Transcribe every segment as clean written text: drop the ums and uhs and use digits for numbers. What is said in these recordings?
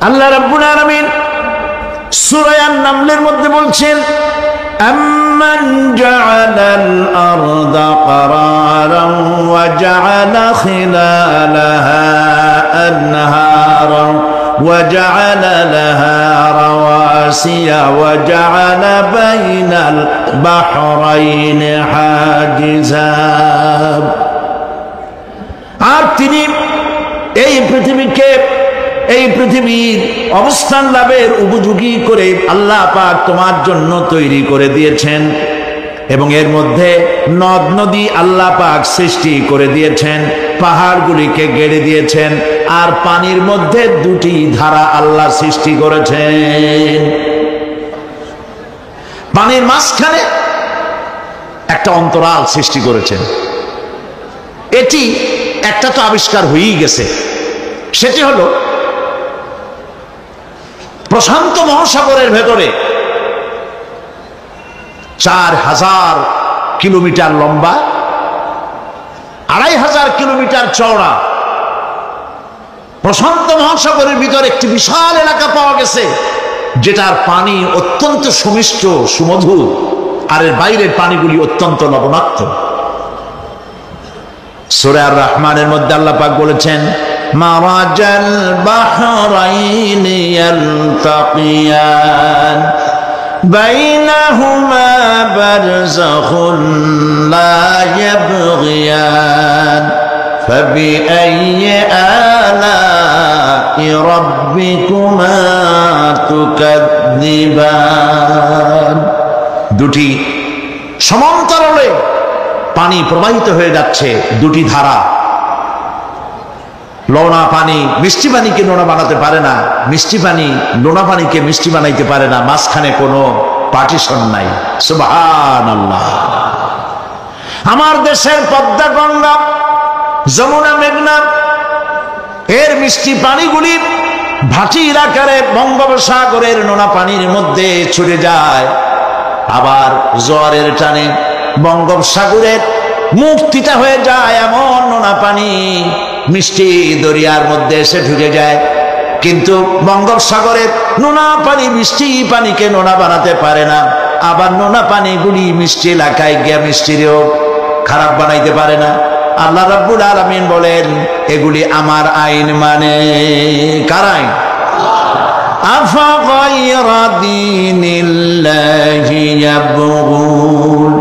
আল্লাহ রাব্বুল আলামিন সূরা আন-নামলের মধ্যে বলছেন, আম্মান জাআলাল আরদা ক্বারারান ওয়া জাআলা খিলালাহা আনহারান ওয়া জাআলা লাহা রাওয়াসিয়া ওয়া জাআলা বাইনাল বাহরাইনি হাজিজা। আর তিনি এই পৃথিবীর অবস্থান লাভের উপযোগী করে আল্লাহ পাক তোমার জন্য তৈরি করে দিয়েছেন, এবং এর মধ্যে নদ নদী আল্লাহ পাক সৃষ্টি করে দিয়েছেন, পাহাড়গুলিকে গেড়ে দিয়েছেন, আর পানির মধ্যে দুটি ধারা আল্লাহ সৃষ্টি করেছেন। পানির মাঝখানে একটা অন্তরাল সৃষ্টি করেছেন। এটি একটা তো আবিষ্কার হয়েই গেছে, সেটি হলো প্রশান্ত মহাসাগরের ভেতরে 4000 কিলোমিটার লম্বা, 2500 কিলোমিটার চওড়া প্রশান্ত মহাসাগরের ভিতরে একটি বিশাল এলাকা পাওয়া গেছে, যেটার পানি অত্যন্ত সুমিষ্ট সুমধুর, আর এর বাইরের পানিগুলি অত্যন্ত লবণাক্ত। সূরা আর-রহমানের মধ্যে আল্লাহ পাক বলেছেন, মারাজাল বাহরাইনি ইয়ালতাকিয়ান বাইনাহুমা বারযাখুন লা ইয়াবগিয়ান ফাবিআইয়ি আলা'i রাব্বিকুমা তুকাযযিবান। দুটি সমান্তরালে পানি প্রবাহিত হয়ে যাচ্ছে, দুটি ধারা। লোনা পানি মিষ্টি পানিকে নোনা বানাতে পারে না, মিষ্টি পানি নোনা পানিকে মিষ্টি বানাইতে পারে না, মাঝখানে কোনো পার্টিশন নাই। সুবহানাল্লাহ। আমার দেশের পদ্মা, গঙ্গা, যমুনা, মেঘনা এর মিষ্টি পানিগুলি ভাটির আকারে বঙ্গোপসাগরের নোনা পানির মধ্যে ছুটে যায়, আবার জোয়ারের টানে বঙ্গোপসাগরের মুক্তিটা হয়ে যায়, এমন নোনা পানি মিষ্টি দরিয়ার মধ্যে এসে ঢুকে যায়। কিন্তু বঙ্গোপসাগরের নোনা পানি মিষ্টি পানিকে নোনা বানাতে পারে না, আবার নোনা পানিগুলি মিষ্টি এলাকায় গিয়ে মিষ্টিরও খারাপ বানাইতে পারে না। আল্লাহ রাব্বুল আলামিন বলেন, এগুলি আমার আইন মানে। কার আইন? আফাগায়রা দীনিল্লাহি ইয়াবগুন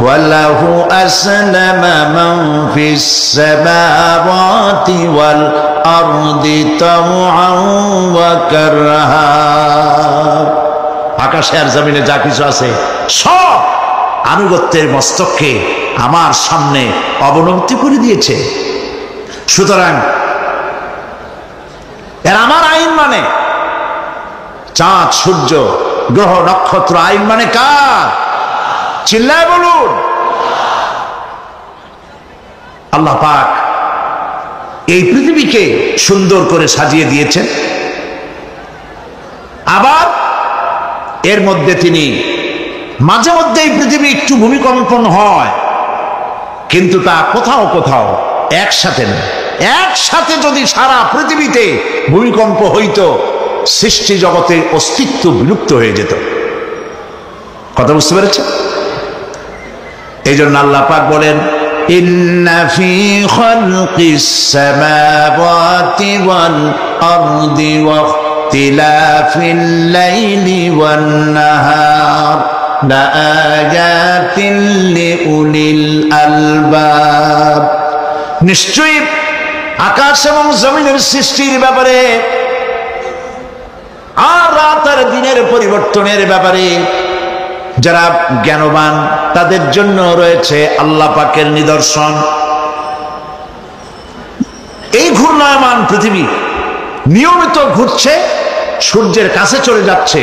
ওয়ালাহু আসলামা মান ফিস সামাওয়াতি ওয়াল আরদি তাওআন ওয়া কারহা। আকাশে আর জমিনে যা কিছু আছে সব আনুগত্যের মস্তককে আমার সামনে অবনতি করে দিয়েছে। সুতরাং এর আমার আইন মানে। চাঁদ, সূর্য, গ্রহ, নক্ষত্র আইন মানে কার? চিল্লায় বলুন। আল্লাহ পাক এই পৃথিবীকে সুন্দর করে সাজিয়ে দিয়েছেন, আবার এর মধ্যে তিনি মাঝে মধ্যে এই পৃথিবী একটু ভূমিকম্পন হয়, কিন্তু তা কোথাও কোথাও একসাথে না। একসাথে যদি সারা পৃথিবীতে ভূমিকম্প হইতো, সৃষ্টি জগতের অস্তিত্ব বিলুপ্ত হয়ে যেত। কথা বুঝতে পেরেছে? এই জন্য আল্লাহ পাক বলেন, ইন্না ফি খালকিস সামাওয়াতি ওয়াল আরদি ওয়া ইখতিলাফিল লাইলি ওয়ান নাহার লাআয়াতিন লিউলিল আলবাব। নিশ্চয়ই আকাশ এবং জমিনের সৃষ্টির ব্যাপারে আর রাত আর দিনের পরিবর্তনের ব্যাপারে যারা জ্ঞানবান তাদের জন্য রয়েছে আল্লাহ পাকের নিদর্শন। এই ঘূর্ণায়মান পৃথিবী নিয়মিত ঘুরছে, সূর্যের কাছে চলে যাচ্ছে,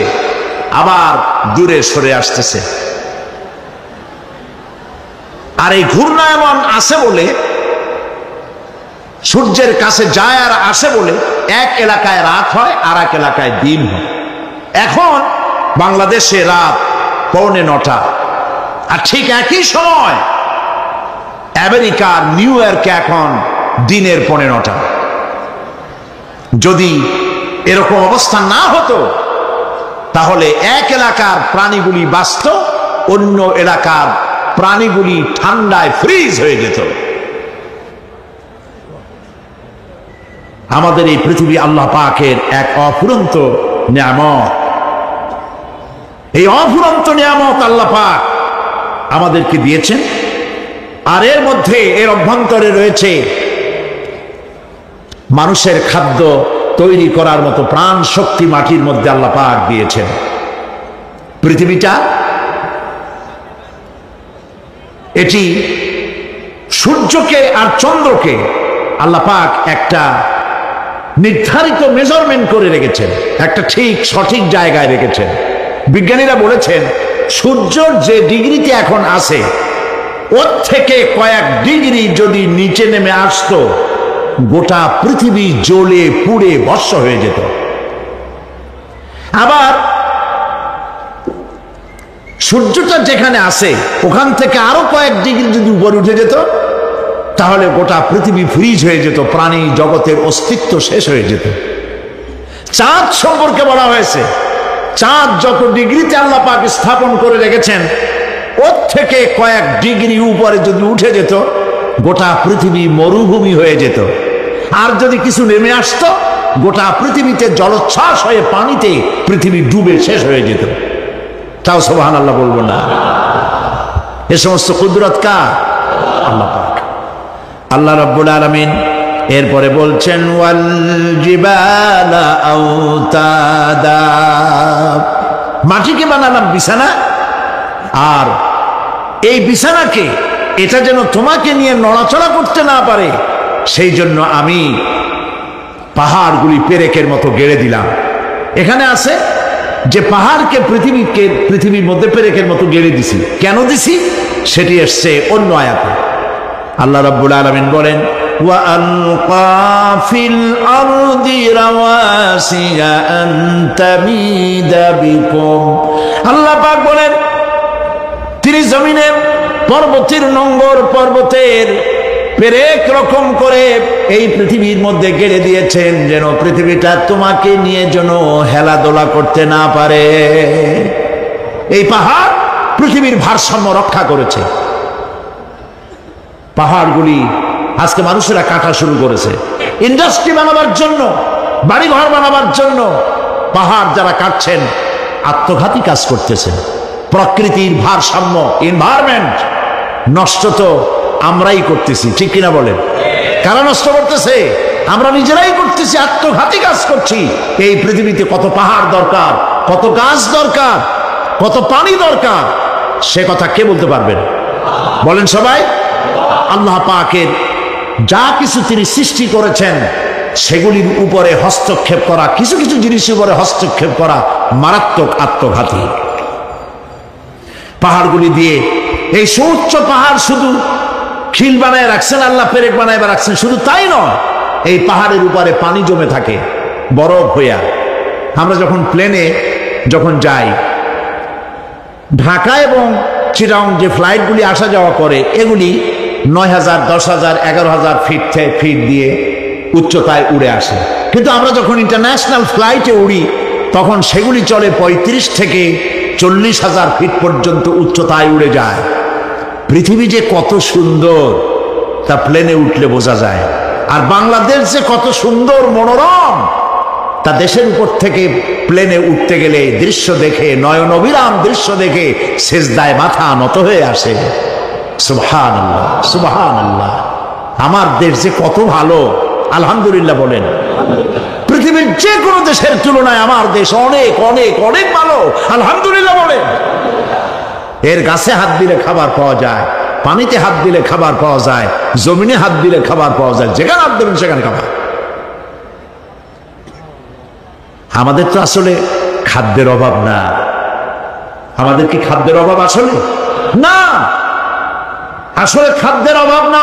আবার দূরে সরে আসতেছে। আর এই ঘূর্ণায়মান আসে বলে, সূর্যের কাছে যায় আর আসে বলে এক এলাকায় রাত হয় আর এক এলাকায় দিন হয়। এখন বাংলাদেশে রাত 9:15, আর ঠিক একই সময় আমেরিকার নিউ ইয়র্কে এখন দিনের 9:15। যদি এরকম অবস্থা না হতো, তাহলে এক এলাকার প্রাণীগুলি বাঁচত, অন্য এলাকার প্রাণীগুলি ঠান্ডায় ফ্রিজ হয়ে যেত। আমাদের এই পৃথিবী আল্লাহ পাকের এক অফুরন্ত নিয়ামত। এই অফুরন্ত নিয়ামত আল্লাহ পাক আমাদেরকে দিয়েছেন, আর এর মধ্যে এর অভ্যন্তরে রয়েছে মানুষের খাদ্য তৈরি করার মতো প্রাণ শক্তি মাটির মধ্যে আল্লাহ পাক দিয়েছেন। পৃথিবীটা এটি সূর্যকে আর চন্দ্রকে আল্লাহ পাক একটা নির্ধারিত মেজারমেন্ট করে রেখেছেন, একটা ঠিক সঠিক জায়গায় রেখেছেন। বিজ্ঞানীরা বলেছেন সূর্য যে ডিগ্রিতে এখন আছে, ওর থেকে কয়েক ডিগ্রি যদি নিচে নেমে আসতো, গোটা পৃথিবী জ্বলে পুড়ে ভস্ম হয়ে যেত। আবার সূর্যটা যেখানে আছে ওখান থেকে আরো কয়েক ডিগ্রি যদি উপরে উঠে যেত, তাহলে গোটা পৃথিবী ফ্রিজ হয়ে যেত, প্রাণী জগতের অস্তিত্ব শেষ হয়ে যেত। চাঁদ সম্পর্কে বলা হয়েছে, চাঁদ যত ডিগ্রিতে আল্লাহ পাক স্থাপন করে রেখেছেন, ওর থেকে কয়েক ডিগ্রি উপরে যদি উঠে যেত, গোটা পৃথিবী মরুভূমি হয়ে যেত। আর যদি কিছু নেমে আসতো, গোটা পৃথিবীতে জলোচ্ছ্বাস হয়ে পানিতে পৃথিবী ডুবে শেষ হয়ে যেত। তাও সুবহানাল্লাহ বলবো না? এ সমস্ত কুদরত কার? আল্লাহ পাক। আল্লাহ রাব্বুল আলামিন এরপরে বলছেন ওয়াল জিবালা আওতাদা, মাটিকে বানালাম বিছানা, আর এই বিছানাকে এটা যেন তোমাকে নিয়ে নড়াচড়া করতে না পারে, সেই জন্য আমি পাহাড়গুলি পেরেকের মতো গেড়ে দিলাম। এখানে আছে যে পাহাড়কে পৃথিবীর মধ্যে পেরেকের মতো গেড়ে দিছি। কেন দিছি সেটি এসছে অন্য আয়াতে। আল্লাহ রাব্বুল আলামিন বলেন ওয়া আলকা ফিল আরদি রাওয়াসিয়া আন তামিদা বিকুম, আল্লাহ পাক বলেন তিনি জমিনে পর্বতের নোঙর, পর্বতের পেরেক রকম করে এই পৃথিবীর মধ্যে গেড়ে দিয়েছেন, যেন পৃথিবীটা তোমাকে নিয়ে যেন হেলাদোলা করতে না পারে। এই পাহাড় পৃথিবীর ভারসাম্য রক্ষা করেছে। পাহাড়গুলি আজকে মানুষেরা কাটা শুরু করেছে ইন্ডাস্ট্রি বানাবার জন্য, বাড়িঘর বানাবার জন্য। পাহাড় যারা কাটছেন আত্মঘাতী কাজ করতেছেন। প্রকৃতির ভারসাম্য, এনভায়রনমেন্ট নষ্ট তো আমরাই করতেছি, ঠিক কিনা বলেন? কারা নষ্ট করতেছে? আমরা নিজেরাই করতেছি, আত্মঘাতী কাজ করছি। এই পৃথিবীতে কত পাহাড় দরকার, কত গাছ দরকার, কত পানি দরকার, সে কথা কে বলতে পারবেন? বলেন সবাই। আল্লাহ পাকের যা কিছু তিনি সৃষ্টি করেছেন সেগুলির উপরে হস্তক্ষেপ করা, কিছু কিছু জিনিসের উপরে হস্তক্ষেপ করা মারাত্মক আত্মঘাতী। পাহাড়গুলি দিয়ে এই সুউচ্চ পাহাড় শুধু খিল বানায় রাখছেন আল্লাহ, পেরেক বানায় রাখছেন, শুধু তাই নয়, এই পাহাড়ের উপরে পানি জমে থাকে বরফ হইয়া। আমরা যখন প্লেনে যখন যাই, ঢাকা এবং চিটাগং যে ফ্লাইটগুলি আসা যাওয়া করে, এগুলি 9,000, 10,000, 11,000 ফিট দিয়ে উচ্চতায় উড়ে আসে। কিন্তু আমরা যখন ইন্টারন্যাশনাল ফ্লাইটে উড়ি, তখন সেগুলি চলে 35 থেকে 40,000 ফিট পর্যন্ত উচ্চতায় উড়ে যায়। পৃথিবী যে কত সুন্দর তা প্লেনে উঠলে বোঝা যায়। আর বাংলাদেশ যে কত সুন্দর মনোরম তা দেশের উপর থেকে প্লেনে উঠতে গেলে দৃশ্য দেখে, নয়ন অবিরাম দৃশ্য দেখে সেজদায় মাথা নত হয়ে আসে। সুবহানাল্লাহ, সুবহানাল্লাহ। আমার দেশ যে কত ভালো, আলহামদুলিল্লাহ বলেন। পৃথিবীর যে কোনো দেশের তুলনায় আমার দেশ অনেক অনেক অনেক ভালো, আলহামদুলিল্লাহ বলেন। এর গাছে হাত দিলে খাবার পাওয়া যায়, পানিতে হাত দিলে খাবার পাওয়া যায়, জমিনে হাত দিলে খাবার পাওয়া যায়, যেখানে হাত দেবেন সেখানে খাবার। আমাদের তো আসলে খাদ্যের অভাব না। আমাদের কি খাদ্যের অভাব আসলে? না, আসলে খাদ্যের অভাব না।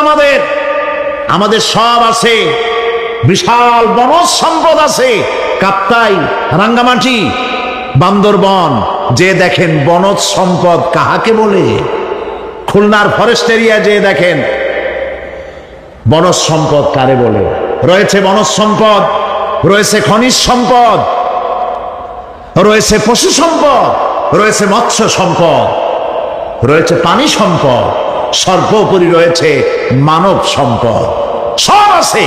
আমাদের সব আছে, বিশাল বনজ সম্পদ আছে। কাপ্তাই, রাঙ্গামাটি, বান্দরবন যে দেখেন বনজ সম্পদ কাহাকে বলে। খুলনার ফরেস্ট এরিয়া যে দেখেন বনজ সম্পদ কারে বলে। রয়েছে বনজ সম্পদ রয়েছে খনিজ সম্পদ, রয়েছে পশু সম্পদ, রয়েছে মৎস্য সম্পদ, রয়েছে পানি সম্পদ, সর্বোপরি রয়েছে মানব সম্পদ, সব আছে।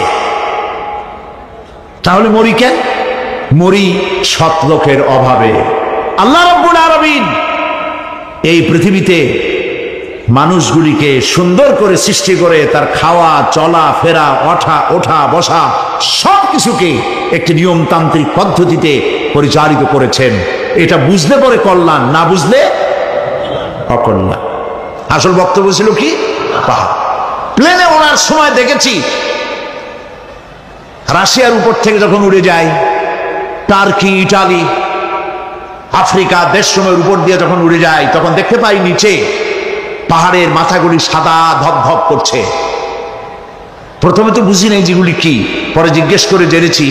তাহলে মরি কেন? মরি সৎ লোকের অভাবে। আল্লাহ রাব্বুল আলামিন এই পৃথিবীতে মানুষগুলিকে সুন্দর করে সৃষ্টি করে তার খাওয়া চলা ফেরা ওঠা বসা সবকিছুকে একটি নিয়মতান্ত্রিক পদ্ধতিতে পরিচালিত করেছেন। এটা বুঝলে পরে কল্যাণ, না বুঝলে অকল্যাণ। আসল বক্তব্য ছিল কি? প্লেনে ওনার সময় দেখেছি রাশিয়ার উপর থেকে যখন উড়ে যায়, টার্কি, ইটালি, আফ্রিকা দেশসমূহের উপর দিয়ে যখন উড়ে যায়, তখন দেখতে পাই নিচে পাহাড়ের মাথাগুলি সাদা ধপধপ করছে। প্রথমে তো বুঝি নেই যেগুলি কি, পরে জিজ্ঞেস করে জেনেছি।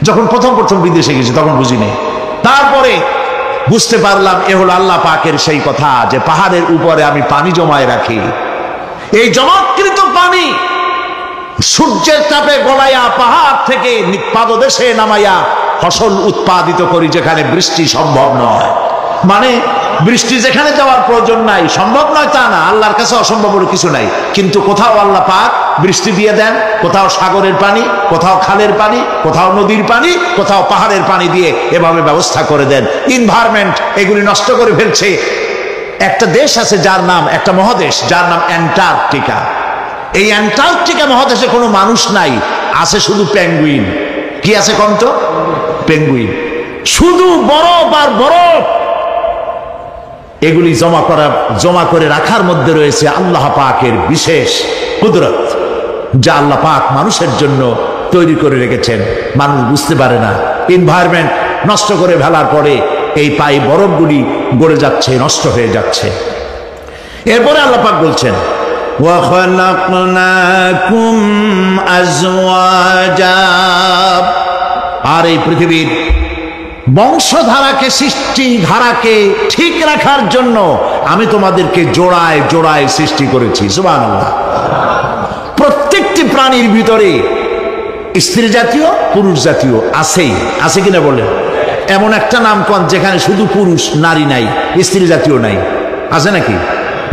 যখন প্রথম বিদেশে গেছি তখন বুঝি নেই, তারপরে বুঝতে পারলাম এ হলো আল্লাহ পাকের সেই কথা যে পাহাড়ের উপরে আমি পানি জমায় রাখি। এই জমাকৃত পানি সূর্যের তাপে গলাইয়া পাহাড় থেকে পাদদেশে নামাইয়া ফসল উৎপাদিত করি যেখানে বৃষ্টি সম্ভব নয়। মানে বৃষ্টি যেখানে যাওয়ার প্রয়োজন নাই, সম্ভব নয় তা না, আল্লাহর কাছে অসম্ভব বলে কিছু নাই। কিন্তু কোথাও আল্লাহ পাক বৃষ্টি দিয়ে দেন, কোথাও সাগরের পানি, কোথাও খালের পানি, কোথাও নদীর পানি, কোথাও পাহাড়ের পানি দিয়ে এভাবে ব্যবস্থা করে দেন। এনভায়রনমেন্ট এগুলি নষ্ট করে ফেলছে। একটা দেশ আছে যার নাম, একটা মহাদেশ যার নাম অ্যান্টার্কটিকা। এই অ্যান্টার্কটিকা মহাদেশে কোনো মানুষ নাই, আছে শুধু পেঙ্গুইন। কি আছে কন্ত? পেঙ্গুইন। শুধু বরফ আর বরফ। এগুলি জমা করে রাখার মধ্যে রয়েছে আল্লাহ পাকের বিশেষ কুদরত, যা আল্লাহ পাক মানুষের জন্য তৈরি করে রেখেছেন। মানুষ বুঝতে পারে না। এনভায়রনমেন্ট নষ্ট করে ফেলার পরে এই পাই বরফগুলি গড়ে যাচ্ছে, নষ্ট হয়ে যাচ্ছে। এরপরে আল্লাহ পাক বলছেন وَخَلَقْنَاكُمْ أَزْوَاجًا, আর এই পৃথিবীর বংশধারাকে, সৃষ্টি ধারাকে ঠিক রাখার জন্য আমি তোমাদেরকে জোড়ায় জোড়ায় সৃষ্টি করেছি। সুবহানাল্লাহ। প্রত্যেকটি প্রাণীর ভিতরে স্ত্রী জাতীয় পুরুষ জাতীয় আছেই, আছে কিনা বলেন? এমন একটা নামকন যেখানে শুধু পুরুষ, নারী নাই, স্ত্রী জাতীয় নাই, আছে নাকি?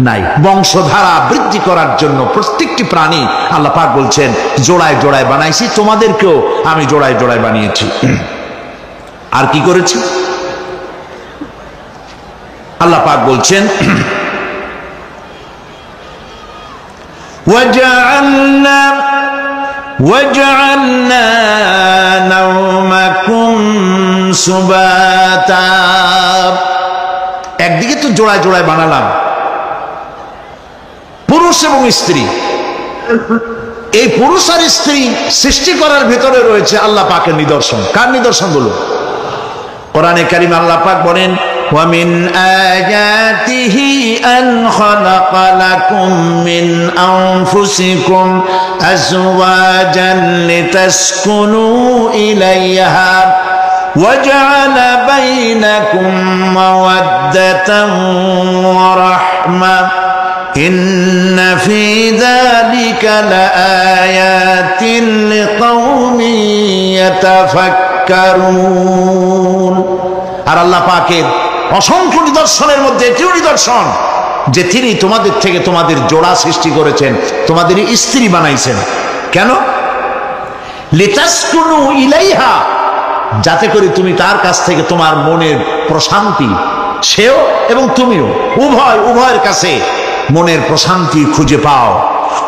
নাই। বংশধারা বৃদ্ধি করার জন্য প্রত্যেকটি প্রাণী আল্লাহ পাক বলছেন জোড়ায় জোড়ায় বানাইছি, তোমাদেরকেও আমি জোড়ায় জোড়ায় বানিয়েছি। আর কি করেছি? আল্লাহ পাক বলছেন وَجَعَلْنَا نَوْمَكُمْ سُبَاتًا, একদিকে তো জোড়ায় জোড়ায় বানালাম পুরুষ এবং স্ত্রী। এই পুরুষ আর স্ত্রী সৃষ্টি করার ভিতরে রয়েছে আল্লাহ পাকের নিদর্শন। কার নিদর্শন বলুন? কোরআনে কারীম আল্লাহ পাক বলেন وَمِنْ آيَاتِهِ أَنْ خَلَقَ لَكُم مِّنْ أَنفُسِكُمْ أَزْوَاجًا لِتَسْكُنُوا إِلَيْهَا وَجَعَلَ بَيْنَكُم مَّوَدَّةً وَرَحْمَةً إِنَّ فِي ذَلِكَ لَآيَاتٍ لِقَوْمٍ يَتَفَكَّرُونَ। আর আল্লাহ পাকের অসংখ্য নিদর্শনের মধ্যে এটিও নিদর্শন যে তিনি তোমাদের থেকে তোমাদের জোড়া সৃষ্টি করেছেন, তোমাদের স্ত্রী বানাইছেন। কেন? লিতাসকুনু ইলাইহা, যাতে করে তুমি তার কাছ থেকে তোমার মনের প্রশান্তি, সেও এবং তুমিও উভয়ের কাছে মনের প্রশান্তি খুঁজে পাও।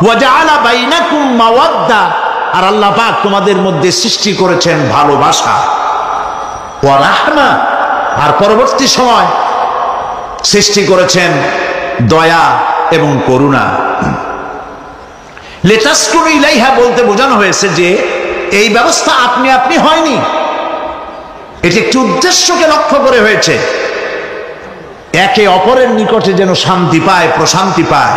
ওয়াজআলা বাইনাকুম মাওয়াদ্দা, আর আল্লাহ পাক তোমাদের মধ্যে সৃষ্টি করেছেন ভালোবাসা। ওয়া রাহমা, আর পরবর্তী সময় সৃষ্টি করেছেন দয়া এবং করুণা। লিতাসকুনু ইলাইহা বলতে বোঝানো হয়েছে যে এই ব্যবস্থা আপনি আপনি হয়নি, এটি একটি উদ্দেশ্যকে লক্ষ্য করে হয়েছে। একে অপরের নিকটে যেন শান্তি পায়, প্রশান্তি পায়,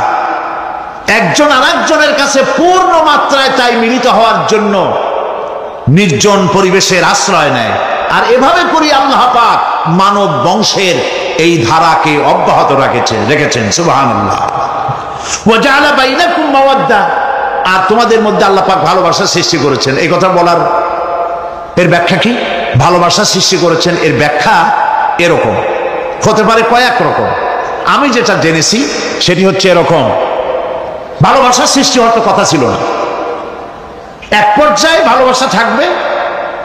একজন আরেকজনের কাছে পূর্ণ মাত্রায় তাই মিলিত হওয়ার জন্য নির্জন পরিবেশের আশ্রয় নেয়। আর এভাবে করি আল্লাহ পাক মানব বংশের এই ধারাকে অব্যাহত রেখেছেন। সুবহানাল্লাহ। ওয়া জাআলা বাইনাকুম মাওয়াদ্দা, আর তোমাদের মধ্যে আল্লাহ পাক ভালোবাসা সৃষ্টি করেছেন। এই কথা বলার এর ব্যাখ্যা কি? ভালোবাসা সৃষ্টি করেছেন, এর ব্যাখ্যা এরকম হতে পারে কয়েক রকম। আমি যেটা জেনেছি সেটি হচ্ছে এরকম, ভালোবাসা সৃষ্টি হওয়ার তো কথা ছিল না। এক পর্যায়ে ভালোবাসা থাকবে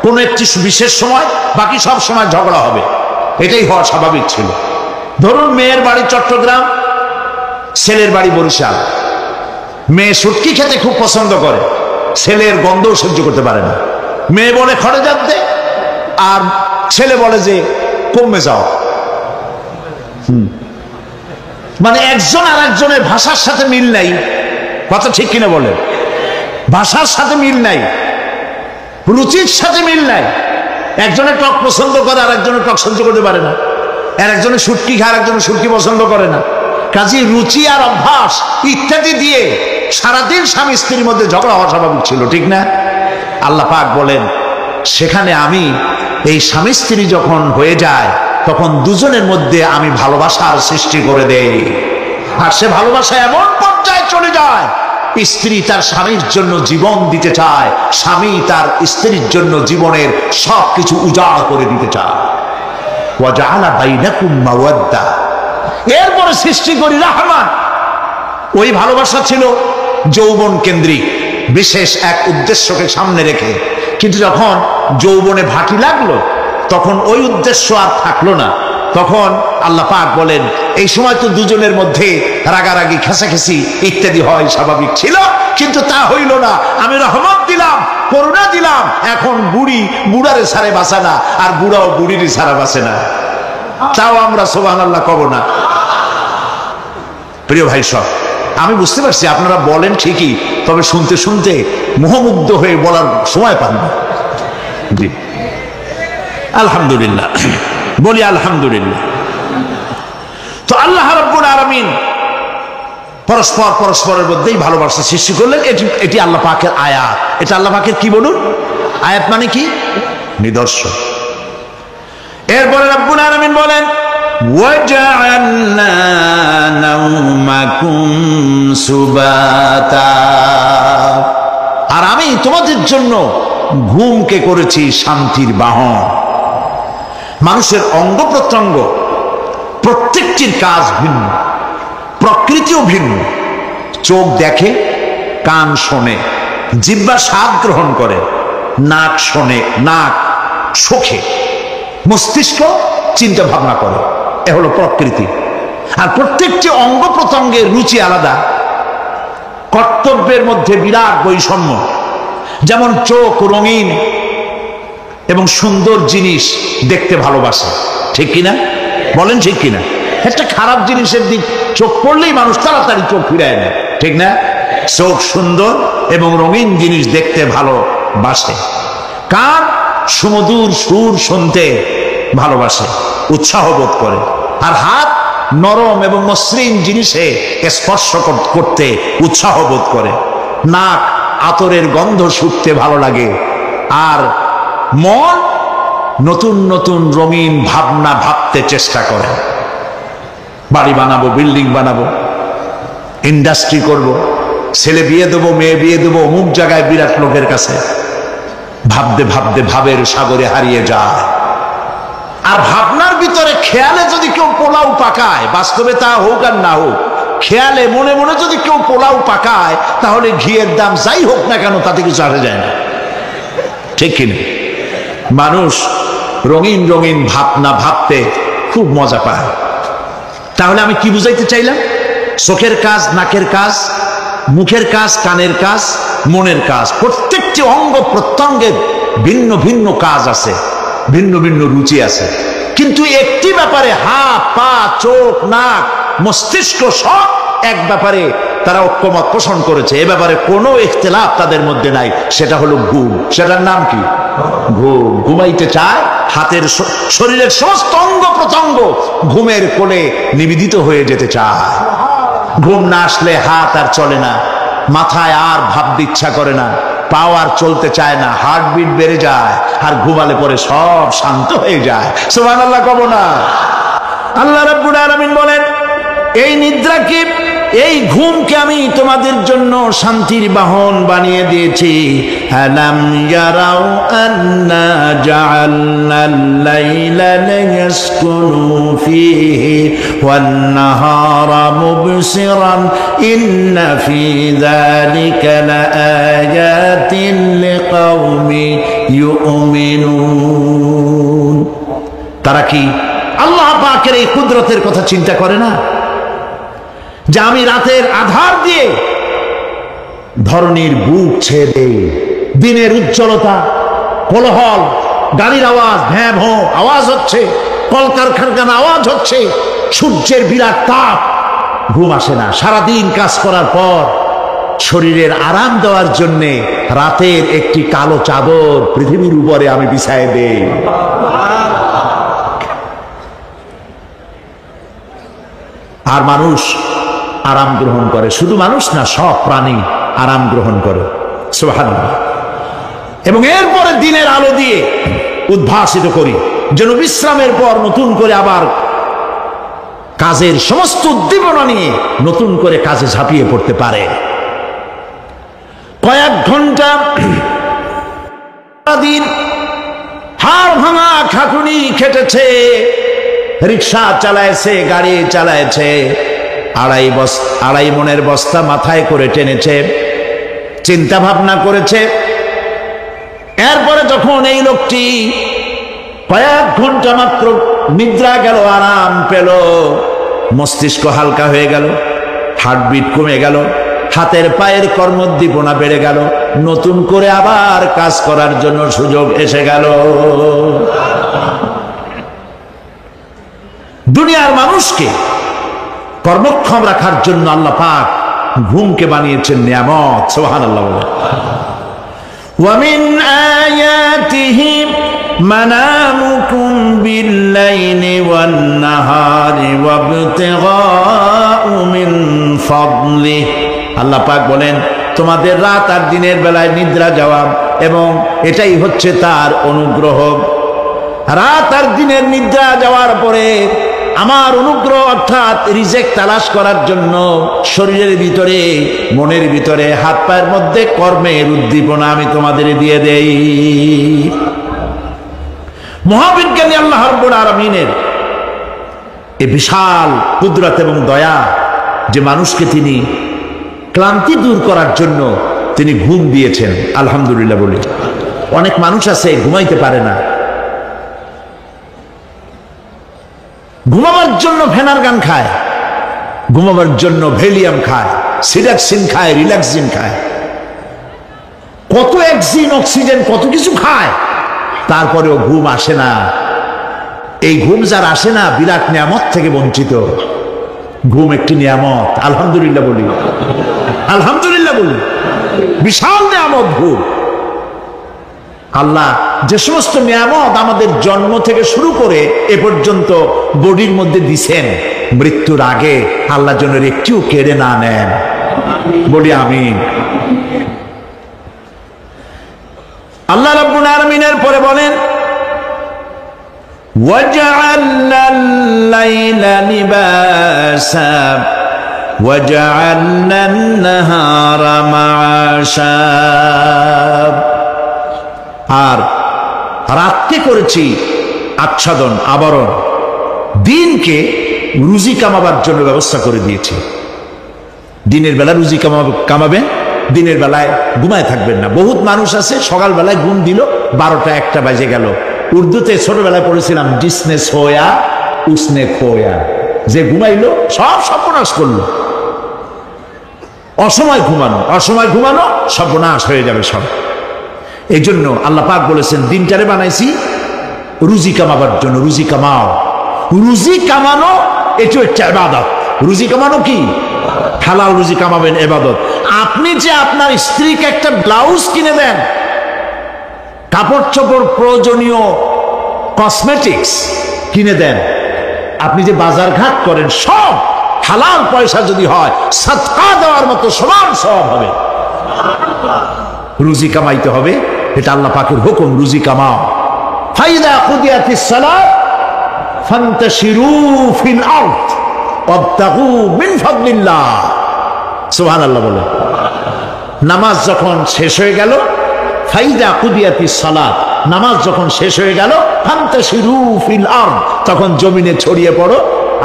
কোন একটি বিশেষ সময়, বাকি সব সময় ঝগড়া হবে, এটাই হওয়া স্বাভাবিক ছিল। ধরুন মেয়ের বাড়ি চট্টগ্রাম, ছেলের বাড়ি বরিশাল। মেয়ে শুটকি খেতে খুব পছন্দ করে, ছেলের গন্ধও সহ্য করতে পারে না। মেয়ে বলে খড়ে যাচ্ছে, আর ছেলে বলে যে কমে যাও। মানে একজন আর একজনের ভাষার সাথে মিল নাই, কথা ঠিক কিনা বলেন? ভাষার সাথে মিল নাই, রুচির সাথে মিল নাই। একজনের টক পছন্দ করে আর একজনের টক সহ্য করতে পারে না, আর একজনের শুটকি খায় আর একজনের শুটকি পছন্দ করে না। কাজে রুচি আর অভ্যাস ইত্যাদি দিয়ে সারাদিন স্বামী স্ত্রীর মধ্যে ঝগড়া হওয়া স্বাভাবিক ছিল, ঠিক না? আল্লাহ পাক বলেন সেখানে আমি এই স্বামী স্ত্রী যখন হয়ে যায় তখন দুজনের মধ্যে আমি ভালোবাসার সৃষ্টি করে দেই। আর সে ভালোবাসা এমন পর্যায়ে চলে যায়, স্ত্রী তার স্বামীর জন্য জীবন দিতে চায়, স্বামী তার স্ত্রীর জন্য জীবনের সবকিছু উজাড় করে দিতে চায়। ওয়াজআলা বাইনাকুম মাওয়াদ্দা, এরপরে সৃষ্টি করি রাহমা। ওই ভালোবাসা ছিল যৌবন কেন্দ্রিক, বিশেষ এক উদ্দেশ্যকে সামনে রেখে। কিন্তু যখন যৌবনে ভাটি লাগলো তখন ওই উদ্দেশ্য আর থাকলো না। তখন আল্লাহ পাক বলেন এই সময় তো দুজনের মধ্যে রাগারাগি, খেসাখেসি ইত্যাদি হয়, স্বাভাবিক ছিল, কিন্তু তা হইল না। আমি রহমত দিলাম, করুণা দিলাম, এখন বুড়ি বুড়ারে ছাড়ে বাঁচে না, আর বুড়াও বুড়িরই ছাড়া বাঁচে না। তাও আমরা সুবহানাল্লাহ কব না? প্রিয় ভাই সব, আমি বুঝতে পারছি আপনারা বলেন ঠিকই, তবে শুনতে শুনতে মোহমুগ্ধ হয়ে বলার সময় পান না। জি আলহামদুলিল্লাহ, বলি আলহামদুলিল্লাহ। তো আল্লাহ রাব্বুল আলামিন পরস্পরের মধ্যেই ভালোবাসা সৃষ্টি করলেন। এটি আল্লাহ পাকের আয়াত। এটা আল্লাহ পাকের কি বলুন? আয়াত মানে কি? নিদর্শন। এরপরে রাব্বুল আলামিন বলেন ওয়াজআলনা নাওমাকুম সুবাতা, আর আমি তোমাদের জন্য ঘুমকে করেছি শান্তির বাহন। মানুষের অঙ্গ প্রত্যঙ্গ প্রত্যেকটির কাজ ভিন্ন, প্রকৃতিও ভিন্ন। চোখ দেখে, কান শোনে, জিহ্বা স্বাদ গ্রহণ করে, নাক শোনে, নাক শোখে, মস্তিষ্ক চিন্তা ভাবনা করে। এ হলো প্রকৃতি। আর প্রত্যেকটি অঙ্গ প্রত্যঙ্গের রুচি আলাদা, কর্তব্যের মধ্যে বিরাট বৈষম্য। যেমন চোখ রঙিন এবং সুন্দর জিনিস দেখতে ভালোবাসে, ঠিক কিনা বলেন? ঠিক কিনা? একটা খারাপ জিনিসের দিক চোখ পড়লেই মানুষ তাড়াতাড়ি চোখ ফিরায় নেয়, ঠিক না? চোখ সুন্দর এবং রঙিন জিনিস দেখতে ভালোবাসে। কান সুমধুর সুর শুনতে ভালোবাসে, উৎসাহ বোধ করে। আর হাত নরম এবং মসৃণ জিনিসে স্পর্শ করতে উৎসাহ বোধ করে। নাক আতরের গন্ধ শুঁকতে ভালো লাগে। আর মন নতুন নতুন রঙিন ভাবনা ভাবতে চেষ্টা করে। বাড়ি বানাবো, বিল্ডিং বানাবো, ইন্ডাস্ট্রি করব, ছেলে বিয়ে দেবো, মেয়ে বিয়ে দেবো, অমুক জায়গায় বিরাট লোকের কাছে। ভাবতে ভাবতে ভাবের সাগরে হারিয়ে যায়। আর ভাবনার ভিতরে খেয়ালে যদি কেউ পোলাও পাকায়, বাস্তবে তা হোক আর না হোক, খেয়ালে মনে মনে যদি কেউ পোলাও পাকায়, তাহলে ঘিয়ের দাম যাই হোক না কেন তাতে কিছু আসে যায় না, ঠিক কিনা? মানুষ রঙিন রঙিন ভাবনা ভাবতে খুব মজা পায়। তাহলে আমি কি বুঝাইতে চাইলাম? চোখের কাজ, নাকের কাজ, মুখের কাজ, কানের কাজ, মনের কাজ, প্রত্যেকটি অঙ্গ প্রত্যঙ্গের ভিন্ন ভিন্ন কাজ আছে, ভিন্ন ভিন্ন রুচি আছে। কিন্তু একটি ব্যাপারে হাত, পা, চোখ, নাক, মস্তিষ্ক সব এক ব্যাপারে তারা ঐক্যমত পোষণ করেছে। এ ব্যাপারে কোনো ইখতিলাফ তাদের মধ্যে নাই, সেটা হলো ঘুম। সেটার নাম কি? ঘুম। ঘুমাইতে চায়, হাতের শরীরের সমস্ত অঙ্গ প্রত্যঙ্গ ঘুমের কোলে নিবেদিত হয়ে যেতে চায়। ঘুম না আসলে হাত আর চলে না, মাথায় আর ভাবতে ইচ্ছা করে না, পাও আর চলতে চায় না, হার্টবিট বেড়ে যায়। আর ঘুমালে পরে সব শান্ত হয়ে যায়। সুবহানাল্লাহ কব না? আল্লাহ রাব্বুল আলামিন বলেন এই নিদ্রা কি এই ঘুমকে আমি তোমাদের জন্য শান্তির বাহন বানিয়ে দিয়েছি। আলাম ইয়ারাউ আন্না জাআলনাল লাইলা লিয়াসকুনু ফীহি ওয়ান নাহারা মুবসিরান ইন্না ফী যালিকা লাআয়াতিন লিকাওমিন ইউমিনুন। তারা কি আল্লাহ পাকের এই কুদরতের কথা চিন্তা করে না, যে আমি রাতের আধার দিয়ে ধরনীর বুক ছেড়ে দিনের উজ্জ্বলতা, কোলাহল, গাড়ির আওয়াজ, ভ্যাঁ ভোঁ আওয়াজ হচ্ছে, কলকারখানার আওয়াজ হচ্ছে, সূর্যের বিরাট তাপ, ঘুম আসে না। সারাদিন কাজ করার পর শরীরের আরাম দেওয়ার জন্যে রাতের একটি কালো চাদর পৃথিবীর উপরে আমি বিছায় দেই। আর মানুষ আরাম গ্রহণ করে, শুধু মানুষ না, সব প্রাণী আরাম গ্রহণ করে। সুবহানাল্লাহ। এবং এরপরে দিনের আলো দিয়ে উদ্ভাসিত করি, যেন বিশ্রামের পর নতুন করে আবার কাজের সমস্ত উদ্দীপনা নিয়ে নতুন করে কাজে ঝাঁপিয়ে পড়তে পারে। কয়েক ঘন্টা দিন হাড় ভাঙা খাটুনি খেটেছে, রিক্সা চালাইছে, গাড়ি চালাইছে, আড়াই মনের বস্তা মাথায় করে টেনেছে, চিন্তা ভাবনা করেছে। এরপরে যখন এই লোকটি কয়েক ঘন্টা মাত্র নিদ্রা গেল, আরাম পেল, মস্তিষ্ক হালকা হয়ে গেল, হার্টবিট কমে গেল, হাতের পায়ের কর্মোদ্দীপনা বেড়ে গেল, নতুন করে আবার কাজ করার জন্য সুযোগ এসে গেল। দুনিয়ার মানুষকে কর্মক্ষম রাখার জন্য আল্লাহ পাক ঘুমকে বানিয়েছেন নিয়ামত। সুবহানাল্লাহ। ওয়া মিন আয়াতিহি মানামুকুম বিল-লাইলি ওয়ান-নাহারি ওয়াবতিগাউ মিন ফাদলিহি। আল্লাহ পাক বলেন, তোমাদের রাত আর দিনের বেলায় নিদ্রা যাওয়া, এবং এটাই হচ্ছে তার অনুগ্রহ। রাত আর দিনের নিদ্রা যাওয়ার পরে আমার অনুগ্রহ অর্থাৎ রিজেক তালাশ করার জন্য শরীরের ভিতরে, মনের ভিতরে, হাত পায়ের মধ্যে কর্মের উদ্দীপনা আমি তোমাদের দিয়ে দেই। মহাবিজ্ঞানী আল্লাহ রাব্বুল আলামিনের এই বিশাল কুদরত এবং দয়া, যে মানুষকে তিনি ক্লান্তি দূর করার জন্য তিনি ঘুম দিয়েছেন। আলহামদুলিল্লাহ বলি। অনেক মানুষ আছে ঘুমাইতে পারে না, ঘুমাবার জন্য ফেনার গান খায়, ঘুমাবার জন্য ভ্যালিয়াম খায়, সিডাক্সিন খায়, রিল্যাক্সিন খায়, কত অক্সিজেন, অক্সিজেন, কত কিছু খায়, তারপরেও ঘুম আসে না। এই ঘুম যার আসে না, বিরাট নিয়ামত থেকে বঞ্চিত। ঘুম একটি নিয়ামত। আলহামদুলিল্লাহ বলি, আলহামদুলিল্লাহ বলি। বিশাল নিয়ামত ঘুম। আল্লাহ যে সমস্ত নিয়ামত আমাদের জন্ম থেকে শুরু করে এ পর্যন্ত বডির মধ্যে দিছেন, মৃত্যুর আগে আল্লাহ যেন একটিও কেড়ে না নেন। বলি আমিন। আল্লাহ রাব্বুল আলামিনের পরে বলেন, ওয়াজআলনাল লাইলা লিবাসা ওয়াজআলনান নাহারা মাআশা। আর রাতকে করেছি আচ্ছাদন, আবরণ, দিনকে রুজি কামাবার জন্য ব্যবস্থা করে দিয়েছি। দিনের বেলা রুজি কামাবেন, দিনের বেলায় ঘুমায় থাকবেন না। বহুত মানুষ আছে সকালবেলায় ঘুম দিল, 12টা 1টা বাজে গেল। উর্দুতে ছোটবেলায় পড়েছিলাম, জিসনে সোয়া উসনে খোয়া, যে ঘুমাইলো সব সর্বনাশ করলো। অসময় ঘুমানো, অসময় ঘুমানো সর্বনাশ হয়ে যাবে সব। এই জন্য আল্লাহ পাক বলেছেন, দিনটারে বানাইছি রুজি কামাবার জন্য। রুজি কামাও, রুজি কামানো এটা একটা ইবাদত। রুজি কামানো কি? হালাল রুজি কামাবেন, ইবাদত। আপনি যে আপনার স্ত্রীকে একটা ব্লাউজ কিনে দেন, কাপড় চোপড়, প্রয়োজনীয় কসমেটিক্স কিনে দেন, আপনি যে বাজার ঘাট করেন, সব হালাল পয়সা যদি হয়, সাদকা দেওয়ার মতো সমান সওয়াব হবে। রুজি কামাইতে হবে, এটা আল্লাহ পাকের হুকুম। রুজি কামাও। ফাইদা কুদিয়াতিস সালাত ফান্তাশিরু ফিল আরদ ওয়াবতাগু মিন ফাদলিল্লাহ। সুবহানাল্লাহ বলে। নামাজ যখন শেষ হয়ে গেল, ফাইদা কুদিয়াতিস সালাত, নামাজ যখন শেষ হয়ে গেল, ফান্তাশিরু ফিল আরদ, তখন জমিনে ছড়িয়ে পড়ো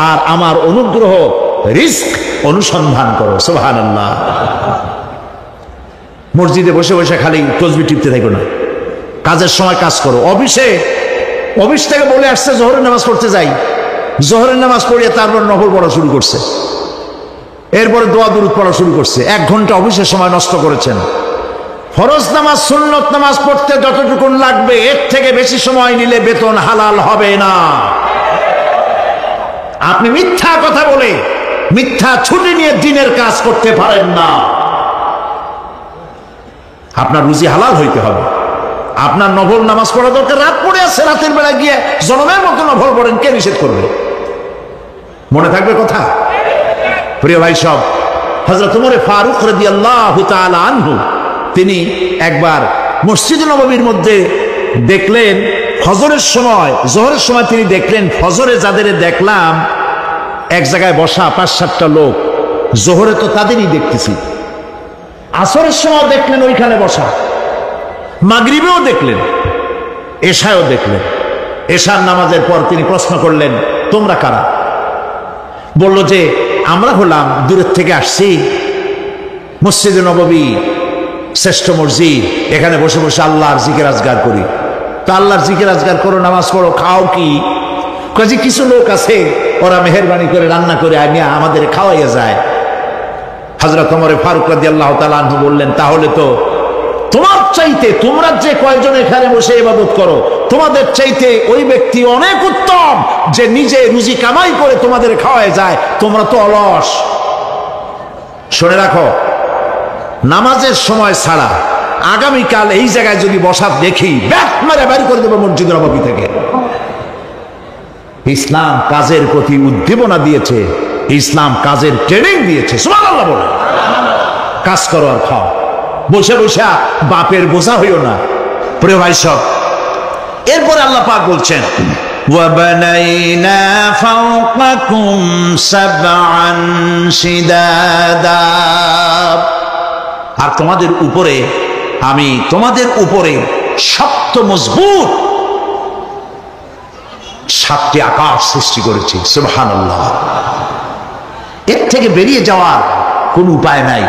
আর আমার অনুগ্রহ রিজক অনুসন্ধান করো। সুবহানাল্লাহ। মসজিদে বসে বসে খালি তসবিহ টিপতে থাকো না, কাজের সময় কাজ করো। অফিস থেকে বলে আসছে জোহরের নামাজ পড়তে যাই, জোহরের নামাজ পড়িয়ে তারপর নফল পড়া শুরু করছে, এরপরে দোয়া দুরূদ পড়া শুরু করছে। 1 ঘন্টা অফিসের সময় নষ্ট করেছেন। ফরজ নামাজ সুন্নত নামাজ পড়তে যতটুকুন লাগবে এর থেকে বেশি সময় নিলে বেতন হালাল হবে না। আপনি মিথ্যা কথা বলে মিথ্যা ছুটি নিয়ে দিনের কাজ করতে পারেন না। আপনার রুজি হালাল হইতে হবে। আপনার নফল নামাজ পড়া দরকার, রাত পড়ে আছে, রাতের বেলা গিয়ে জনমের মতো নফল পড়েন, কে নিষেধ করবে? মনে থাকবে কথা? প্রিয় ভাই সব, হযরত ওমর ফারুক রাদিয়াল্লাহু তাআলা আনহু তিনি একবার মসজিদ নববীর মধ্যে দেখলেন ফজরের সময়, জোহরের সময় তিনি দেখলেন ফজরে যাদের দেখলাম এক জায়গায় বসা 5-7টা লোক, জোহরে তো তাদেরই দেখতেছি, আসরের সময় দেখলেন ওইখানে বসা, মাগরিবেও দেখলেন, এশায়ও দেখলেন। এশার নামাজের পর তিনি প্রশ্ন করলেন, তোমরা কারা? বলল যে আমরা হলাম দূরের থেকে আসছি, মসজিদে নববী শ্রেষ্ঠ মসজিদ, এখানে বসে বসে আল্লাহর জিকির আজগার করি। তা আল্লাহর জিকির আজগার করো, নামাজ পড়ো, খাও কি? কাজে কিছু লোক আছে ওরা মেহেরবানি করে রান্না করে আনিয়া আমাদের খাওয়াইয়া যায়। হযরত ওমর ফারুক রাদিয়াল্লাহু তাআলা আনহু বললেন, তাহলে তো তোমার চাইতে, তোমরা যে কয়জন এখানে বসে ইবাদত করো, তোমাদের চাইতে ওই ব্যক্তি অনেক উত্তম যে নিজে রুজি কামাই করে তোমাদের খাওয়ায় যায়, তোমরা তো অলস। শুনে রাখো, নামাজের সময় ছাড়া আগামীকাল এই জায়গায় যদি বসা দেখি, ব্যাট মেরে বের করে দেবো মসজিদ নববী থেকে। ইসলাম কাজের প্রতি উদ্দীপনা দিয়েছে, ইসলাম কাজের ট্রেনিং দিয়েছে। সুবহানাল্লাহ বলে। কাজ করো আর খাও, বসে বসে বাপের বোঝা হইও না। প্রিয় ভাই সব, এরপরে আল্লাহ পাক বলছেন, وَبَنَيْنَا فَوْقَكُمْ سَبْعًا شِدَادًا, আর তোমাদের উপরে আমি তোমাদের উপরে শক্ত মজবুত 7টি আকাশ সৃষ্টি করেছি। সুবহানাল্লাহ। এর থেকে বেরিয়ে যাওয়ার কোনো উপায় নাই,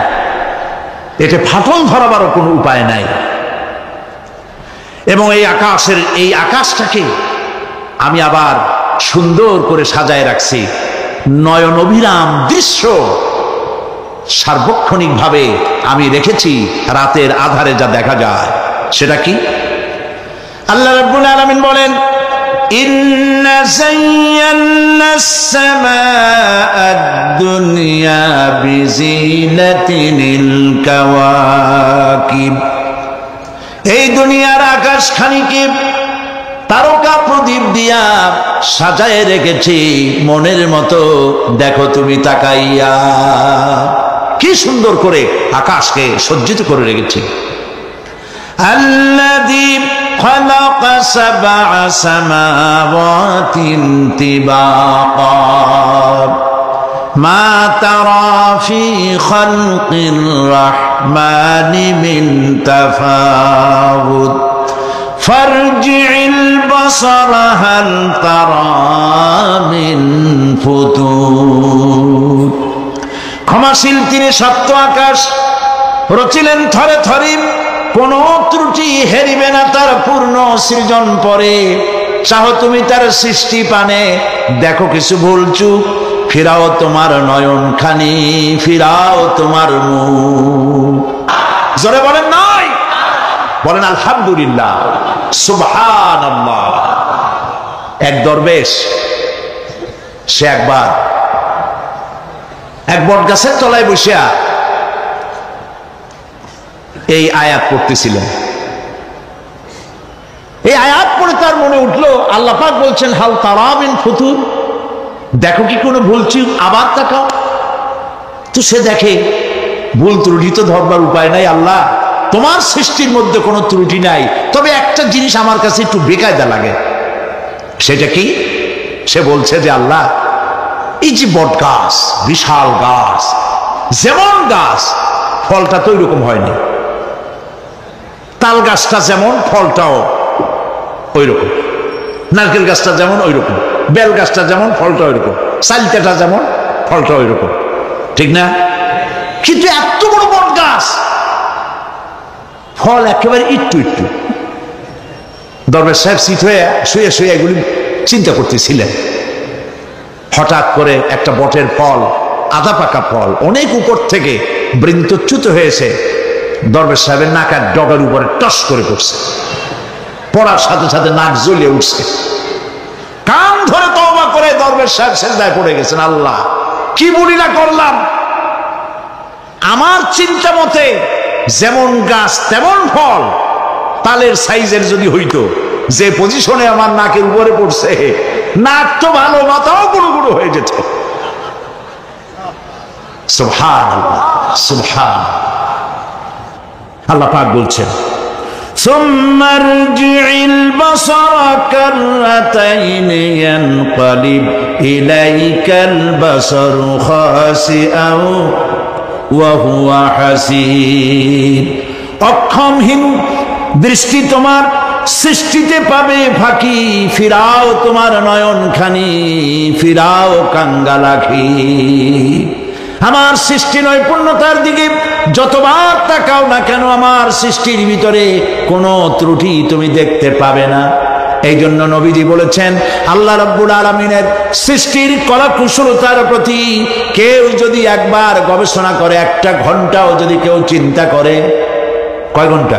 এতে ফাটল ধরাবারও কোনো উপায় নাই। এবং এই আকাশটাকে আমি আবার সুন্দর করে সাজায় রাখছি, নয়ন অভিরাম দৃশ্য সার্বক্ষণিক ভাবে আমি রেখেছি, রাতের আধারে যা দেখা যায়। সেটা কি? আল্লাহ রাব্বুল আলামিন বলেন, ইন্না যায়্যানাস সামাআদ দুনিয়া বিজিনাতিল কাওয়াকিব, এই দুনিয়ার আকাশখানিকে তারকা প্রদীপ দিয়া সাজায় রেখেছি মনের মতো। দেখো তুমি তাকাইয়া, কি সুন্দর করে আকাশকে সজ্জিত করে রেখেছি। আল্লাযী খালাকা সাবআ সামাওয়াতিন তিবাকা মা তারা ফি খালকির রাহমানি মিন তাফাউত ফারজি'ল বাসারা হাল তারা মিন ফুতুর। ক্ষমাশীল তিনি, সপ্ত আকাশ রচিলেন থরে থরে, কোন ত্রুটি হেরিবে না তার পূর্ণ সৃজন পরে। চাহো তুমি তার সৃষ্টি পানে, দেখো কিছু ভুল চুক, ফিরাও তোমার নয়ন খানি, ফিরাও তোমার মুখ। জোরে বলেন নাই? বলেন আলহামদুলিল্লাহ, সুবহানাল্লাহ। এক দরবেশ, সে একবার এক বট গাছের তলায় বসিয়া এই আয়াত পড়তেছিলেন। এই আয়াত পড়ে তার মনে উঠলো, আল্লাহ পাক বলছেন হাল তারা মিন ফুতুর, দেখো কি কোনো ভুল চুক, আবার তাকাও। তো সে দেখে ভুল ত্রুটি তো ধরবার উপায় নাই। আল্লাহ, তোমার সৃষ্টির মধ্যে কোনো ত্রুটি নাই, তবে একটা জিনিস আমার কাছে একটু বেকায়দা লাগে। সেটা কি? সে বলছে যে আল্লাহ, এই যে বট গাছ, বিশাল গাছ, যেমন গাছ ফলটা তো ওইরকম হয়নি। তাল গাছটা যেমন ফলটাও ওই রকম, নারকেল গাছটা যেমন ওই রকম, বেল গাছটা যেমন ফলটা ওই রকম, সালতেটা যেমন ফলটা ওই রকম, ঠিক না? কিন্তু এত বড় বড় গাছ, ফল একেবারে একটু একটু। দরবেশ সাহেব সিট হয়ে শুয়ে শুয়ে এগুলি চিন্তা করতেছিলেন। হঠাৎ করে একটা বটের ফল, আধা পাকা ফল, অনেক উপর থেকে বৃন্তচ্যুত হয়েছে, দরবেশ সাহেবের নাকের ডগার উপরে টস করে পড়ছে। পড়ার সাথে সাথে নাক জ্বলিয়ে উঠছে। কান ধরে তওবা করে দরবেশ সাহেব সেজদায় পড়ে গেছেন। আল্লাহ, কি বলিলা করলাম! আমার চিন্তা মতে যেমন গাছ তেমন ফল, তালের সাইজের যদি হইতো, যে পজিশনে আমার নাকের উপরে পড়ছে, নাক তো ভালো, মাথাও গুঁড়ো গুঁড়ো হয়ে যেত। সুবহানাল্লাহ, সুবহানাল্লাহ। আল্লাহ পাক বলছেন, ثم ارجع البصر كرتين ينقلب إليك البصر خاسئا وهو حسير। অক্ষমহীন দৃষ্টি তোমার সৃষ্টিতে পাবে ফাঁকি, ফিরাও তোমার নয়ন খানি, ফিরাও কাঙ্গালাখি। আমার সৃষ্টি নৈপুণ্যতার দিকে যতবার তাকাও না কেন, আমার সৃষ্টির ভিতরে কোনো ত্রুটি তুমি দেখতে পাবে না। এই জন্য নবীজি বলেছেন, আল্লাহ রাব্বুল আলামিনের সৃষ্টির কলাকুশলতার প্রতি কেউ যদি একবার গবেষণা করে, একটা ঘন্টাও যদি কেউ চিন্তা করে, কয় ঘন্টা?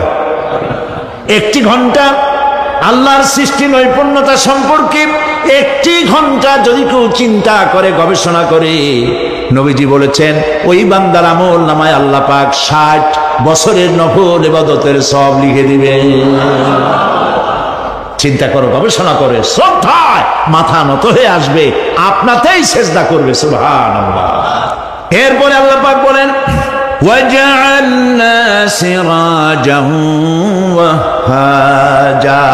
একটি ঘন্টা আল্লাহর সৃষ্টি নৈপুণ্যতা সম্পর্কে একটি ঘন্টা যদি কেউ চিন্তা করে, গবেষণা করে, নবীজি বলেছেন ওই বান্দার আমল নামায় আল্লাহ পাক 60 বছরের নফল ইবাদতের সব লিখে দিবে। চিন্তা করো, গবেষণা করে, শ্রদ্ধায় মাথা নত হয়ে আসবে, আপনাতেই সেজদা করবে। সুবহানাল্লাহ। এরপরে আল্লাহ পাক বলেন, وَجَعَلْنَا سِرَاجًا وَهَّاجًا।